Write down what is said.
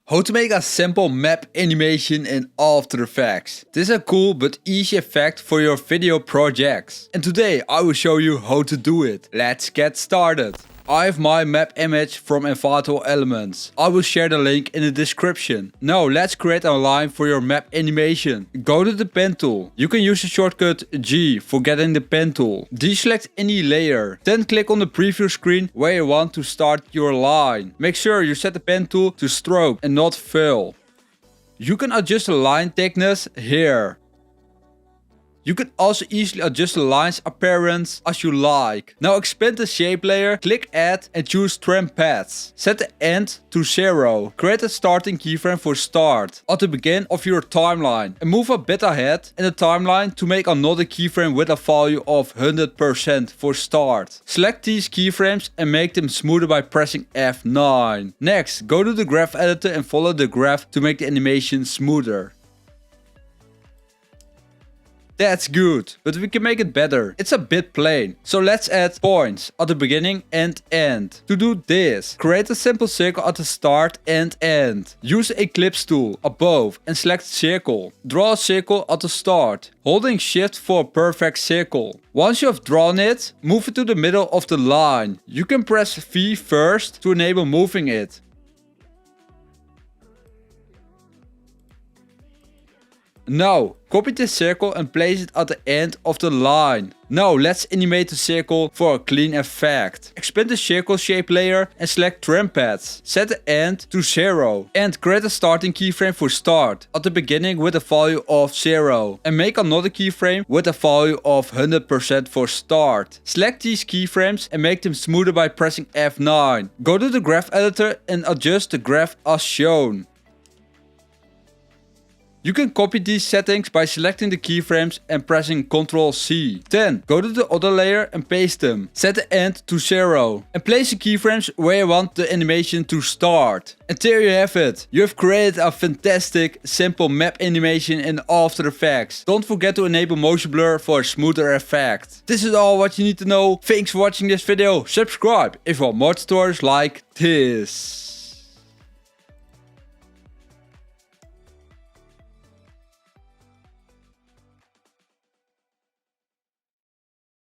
How to make a simple map animation in After Effects. This is a cool but easy effect for your video projects. And today I will show you how to do it. Let's get started. I have my map image from Envato elements. I will share the link in the description. Now let's create a line for your map animation. Go to the pen tool. You can use the shortcut G for getting the pen tool. Deselect any layer. Then click on the preview screen where you want to start your line. Make sure you set the pen tool to stroke and not fill. You can adjust the line thickness here. You can also easily adjust the line's appearance as you like. Now expand the shape layer, click add and choose trim paths. Set the end to 0. Create a starting keyframe for start at the beginning of your timeline. And move a bit ahead in the timeline to make another keyframe with a value of 100% for start. Select these keyframes and make them smoother by pressing F9. Next, go to the graph editor and follow the graph to make the animation smoother. That's good, but we can make it better. It's a bit plain. So let's add points at the beginning and end. To do this, create a simple circle at the start and end. Use the ellipse tool above and select circle. Draw a circle at the start, holding shift for a perfect circle. Once you have drawn it, move it to the middle of the line. You can press V first to enable moving it. Now, copy this circle and place it at the end of the line. Now let's animate the circle for a clean effect. Expand the circle shape layer and select trim paths. Set the end to 0 and create a starting keyframe for start at the beginning with a value of 0 and make another keyframe with a value of 100% for start. Select these keyframes and make them smoother by pressing F9. Go to the graph editor and adjust the graph as shown. You can copy these settings by selecting the keyframes and pressing Ctrl C. Then go to the other layer and paste them. Set the end to 0 and place the keyframes where you want the animation to start. And there you have it. You have created a fantastic simple map animation in After Effects. Don't forget to enable motion blur for a smoother effect. This is all what you need to know. Thanks for watching this video. Subscribe if you want more tutorials like this.